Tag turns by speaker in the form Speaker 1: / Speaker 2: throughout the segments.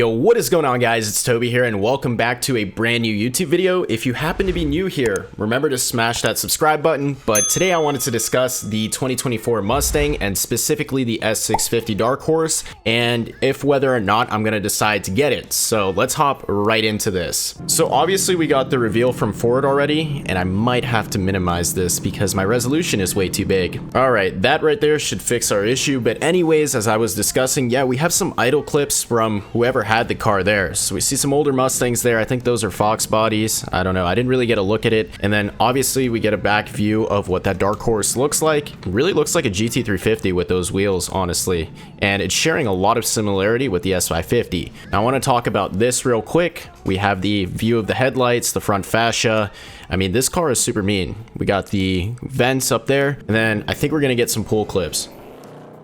Speaker 1: Yo, what is going on, guys? It's Toby here, and welcome back to a brand new YouTube video. If you happen to be new here, remember to smash that subscribe button. But today I wanted to discuss the 2024 Mustang, and specifically the S650 Dark Horse, and if whether or not I'm gonna decide to get it. So let's hop right into this. So obviously we got the reveal from Ford already, and I might have to minimize this because my resolution is way too big. All right, that right there should fix our issue. But anyways, as I was discussing, yeah, we have some idle clips from whoever had the car there. So we see some older Mustangs there. I think those are Fox bodies. I don't know. I didn't really get a look at it. And then obviously we get a back view of what that Dark Horse looks like. It really looks like a GT350 with those wheels, honestly. And it's sharing a lot of similarity with the S550. Now I want to talk about this real quick. We have the view of the headlights, the front fascia. I mean, this car is super mean. We got the vents up there, and then I think we're going to get some pull clips.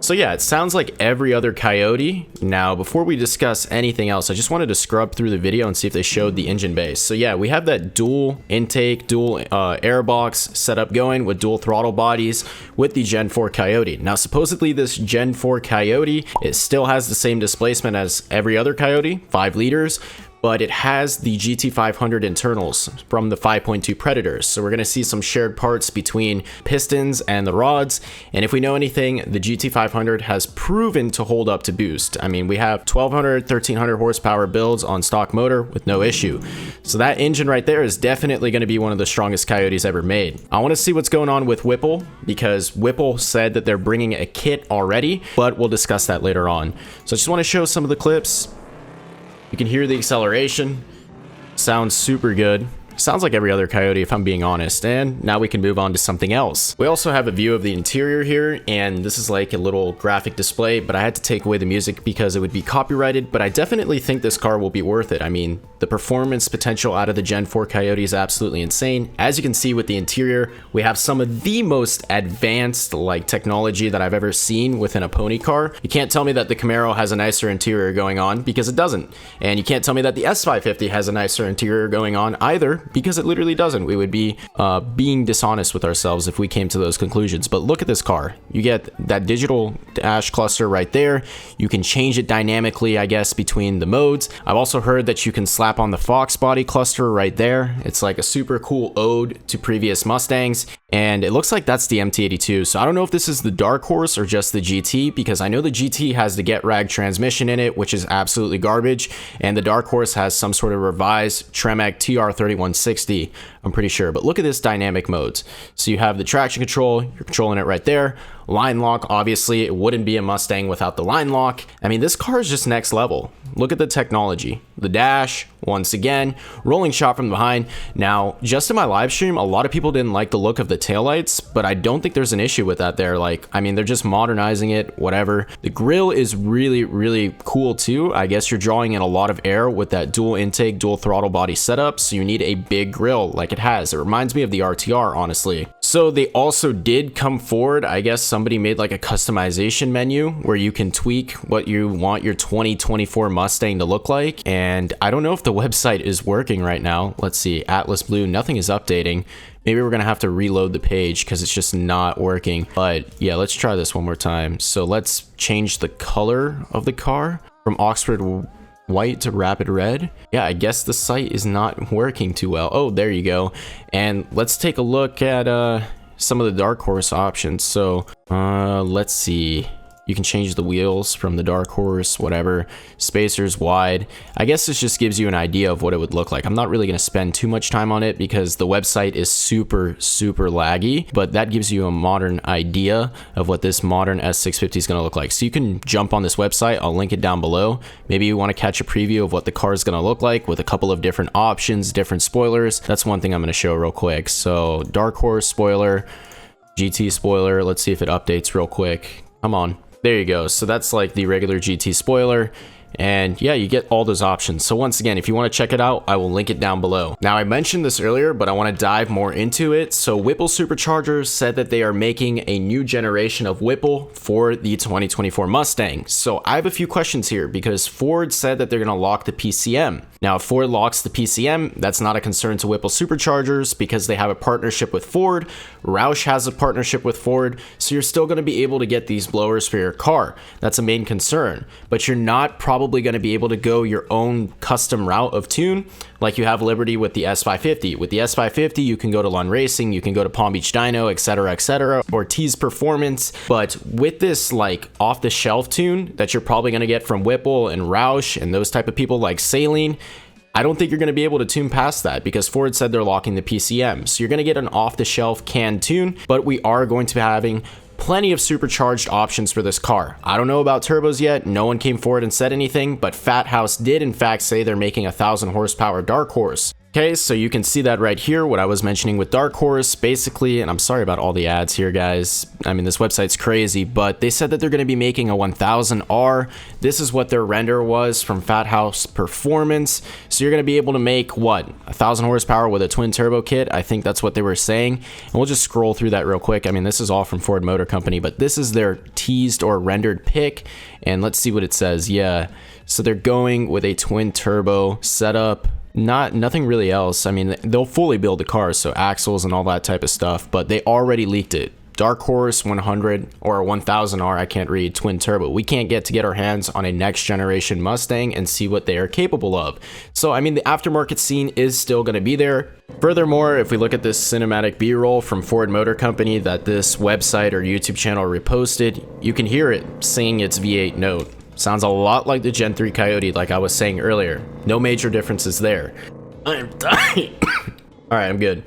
Speaker 1: So yeah, it sounds like every other Coyote. Now, before we discuss anything else, I just wanted to scrub through the video and see if they showed the engine base. So yeah, we have that dual intake, dual air box setup going with dual throttle bodies with the Gen 4 Coyote. Now, supposedly this Gen 4 Coyote, it still has the same displacement as every other Coyote, 5 liters, but it has the GT500 internals from the 5.2 Predators. So we're gonna see some shared parts between pistons and the rods. And if we know anything, the GT500 has proven to hold up to boost. I mean, we have 1200, 1300 horsepower builds on stock motor with no issue. So that engine right there is definitely gonna be one of the strongest Coyotes ever made. I wanna see what's going on with Whipple, because Whipple said that they're bringing a kit already, but we'll discuss that later on. So I just wanna show some of the clips. You can hear the acceleration. Sounds super good. Sounds like every other Coyote, if I'm being honest. And now we can move on to something else. We also have a view of the interior here, and this is like a little graphic display, but I had to take away the music because it would be copyrighted. But I definitely think this car will be worth it. I mean, the performance potential out of the Gen 4 Coyote is absolutely insane. As you can see with the interior, we have some of the most advanced like technology that I've ever seen within a pony car. You can't tell me that the Camaro has a nicer interior going on, because it doesn't. And you can't tell me that the S550 has a nicer interior going on either, because it literally doesn't. We would be being dishonest with ourselves if we came to those conclusions. But look at this car. You get that digital dash cluster right there. You can change it dynamically, I guess, between the modes. I've also heard that you can slap on the Fox body cluster right there. It's like a super cool ode to previous Mustangs. And it looks like that's the MT82. So I don't know if this is the Dark Horse or just the GT, because I know the GT has the Get Rag transmission in it, which is absolutely garbage. And the Dark Horse has some sort of revised Tremec TR3160, I'm pretty sure. But look at this dynamic modes. So you have the traction control, you're controlling it right there. Line lock, obviously, it wouldn't be a Mustang without the line lock. I mean, this car is just next level. Look at the technology. The dash, once again, rolling shot from behind. Now, just in my live stream, a lot of people didn't like the look of the taillights, but I don't think there's an issue with that there. Like, I mean, they're just modernizing it, whatever. The grille is really, really cool too. I guess you're drawing in a lot of air with that dual intake, dual throttle body setup, so you need a big grille like it has. It reminds me of the RTR, honestly. So they also did come forward, I guess somebody made like a customization menu where you can tweak what you want your 2024 Mustang to look like. And I don't know if the website is working right now. Let's see, Atlas Blue, nothing is updating. Maybe we're gonna have to reload the page because it's just not working. But yeah, let's try this one more time. So let's change the color of the car from Oxford white to rapid red. Yeah, I guess the site is not working too well. Oh, there you go. And let's take a look at some of the Dark Horse options. So let's see. You can change the wheels from the Dark Horse, whatever. Spacers wide. I guess this just gives you an idea of what it would look like. I'm not really going to spend too much time on it because the website is super, super laggy, but that gives you a modern idea of what this modern S650 is going to look like. So you can jump on this website. I'll link it down below. Maybe you want to catch a preview of what the car is going to look like with a couple of different options, different spoilers. That's one thing I'm going to show real quick. So Dark Horse spoiler, GT spoiler. Let's see if it updates real quick. Come on. There you go. So that's like the regular GT spoiler. And yeah, you get all those options. So once again, if you want to check it out, I will link it down below. Now, I mentioned this earlier, but I want to dive more into it. So Whipple Superchargers said that they are making a new generation of Whipple for the 2024 Mustang. So I have a few questions here because Ford said that they're going to lock the PCM. Now, if Ford locks the PCM, that's not a concern to Whipple Superchargers because they have a partnership with Ford. Roush has a partnership with Ford, so you're still going to be able to get these blowers for your car. That's a main concern, but you're not probably probably going to be able to go your own custom route of tune, like you have liberty with the S550. With the S550, you can go to Lund Racing, you can go to Palm Beach Dyno, etc., or T's Performance. But with this like off-the-shelf tune that you're probably going to get from Whipple and Roush and those type of people like Saline, I don't think you're going to be able to tune past that, because Ford said they're locking the PCM. So you're going to get an off-the-shelf canned tune, but we are going to be having plenty of supercharged options for this car. I don't know about turbos yet. No one came forward and said anything, but Fat House did in fact say they're making a 1,000 horsepower Dark Horse. Okay, so you can see that right here, what I was mentioning with Dark Horse, basically, and I'm sorry about all the ads here, guys. I mean, this website's crazy, but they said that they're going to be making a 1000R. This is what their render was from Fat House Performance. So you're going to be able to make, what, 1,000 horsepower with a twin turbo kit? I think that's what they were saying. And we'll just scroll through that real quick. I mean, this is all from Ford Motor Company, but this is their teased or rendered pick. And let's see what it says. Yeah, so they're going with a twin turbo setup. Nothing really else. I mean, they'll fully build the car, so axles and all that type of stuff, but they already leaked it. Dark Horse 100 or 1000R, I can't read, twin turbo. We can't get our hands on a next generation Mustang and see what they are capable of. So, I mean, the aftermarket scene is still going to be there. Furthermore, if we look at this cinematic B-roll from Ford Motor Company that this website or YouTube channel reposted, you can hear it singing its V8 note. Sounds a lot like the Gen 3 Coyote, like I was saying earlier. No major differences there. I am dying. Alright, I'm good.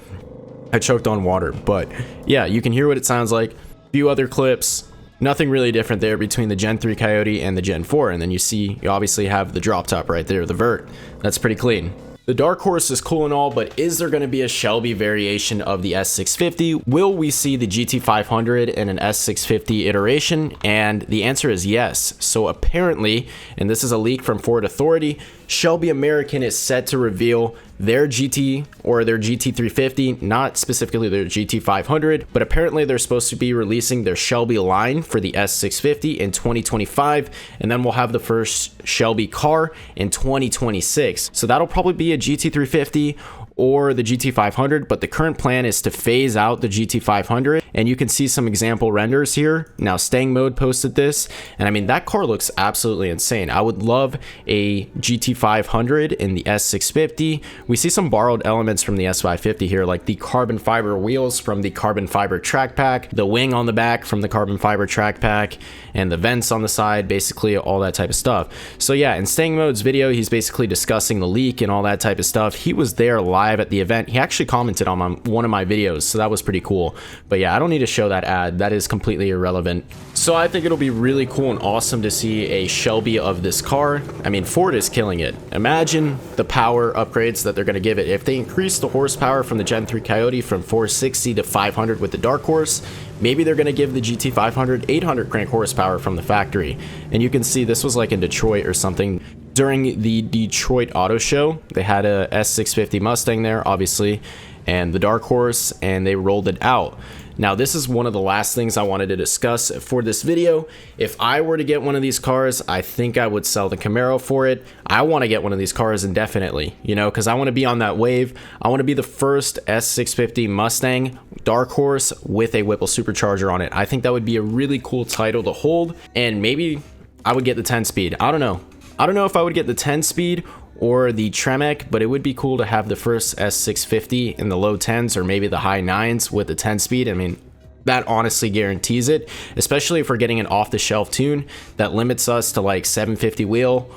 Speaker 1: I choked on water, but yeah, you can hear what it sounds like. A few other clips. Nothing really different there between the Gen 3 Coyote and the Gen 4. And then you obviously have the drop top right there, the vert. That's pretty clean. The Dark Horse is cool and all, but is there going to be a Shelby variation of the S650? Will we see the GT500 in an S650 iteration? And the answer is yes. So apparently, and this is a leak from Ford Authority, Shelby American is set to reveal their GT or their GT350, not specifically their GT500, but apparently they're supposed to be releasing their Shelby line for the S650 in 2025, and then we'll have the first Shelby car in 2026. So that'll probably be a GT350 or the GT500, but the current plan is to phase out the GT500, and you can see some example renders here. Now, Stang Mode posted this, and I mean, that car looks absolutely insane. I would love a GT500 in the S650. We see some borrowed elements from the S550 here, like the carbon fiber wheels from the carbon fiber track pack, the wing on the back from the carbon fiber track pack, and the vents on the side, basically all that type of stuff. So yeah, in Stang Mode's video, he's basically discussing the leak and all that type of stuff. He was there live at the event. He actually commented on one of my videos, so that was pretty cool. But yeah, I don't need to show that ad. That is completely irrelevant. So I think it'll be really cool and awesome to see a Shelby of this car. I mean, Ford is killing it. Imagine the power upgrades that they're going to give it. If they increase the horsepower from the Gen 3 Coyote from 460 to 500 with the Dark Horse, maybe they're going to give the GT500 800 crank horsepower from the factory. And you can see this was like in Detroit or something. During the Detroit Auto Show, they had a S650 Mustang there, obviously, and the Dark Horse, and they rolled it out. Now, this is one of the last things I wanted to discuss for this video. If I were to get one of these cars, I think I would sell the Camaro for it. I want to get one of these cars indefinitely, you know, because I want to be on that wave. I want to be the first S650 Mustang Dark Horse with a Whipple supercharger on it. I think that would be a really cool title to hold, and maybe I would get the 10-speed. I don't know. I don't know if I would get the 10-speed or the Tremec, but it would be cool to have the first S650 in the low 10s or maybe the high 9s with the 10-speed. I mean, that honestly guarantees it, especially if we're getting an off-the-shelf tune that limits us to like 750 wheel,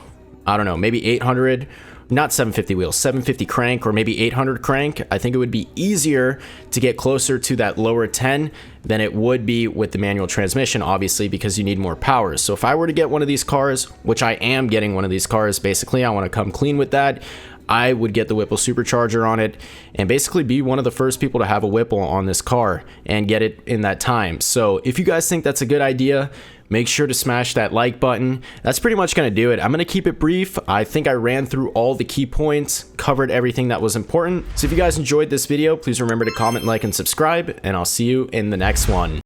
Speaker 1: I don't know, maybe 800, not 750 wheel, 750 crank or maybe 800 crank. I think it would be easier to get closer to that lower 10 than it would be with the manual transmission, obviously, because you need more power. So if I were to get one of these cars, which I am getting one of these cars, basically, I want to come clean with that, I would get the Whipple supercharger on it and basically be one of the first people to have a Whipple on this car and get it in that time. So if you guys think that's a good idea, make sure to smash that like button. That's pretty much going to do it. I'm going to keep it brief. I think I ran through all the key points, covered everything that was important. So if you guys enjoyed this video, please remember to comment, like, and subscribe, and I'll see you in the next one.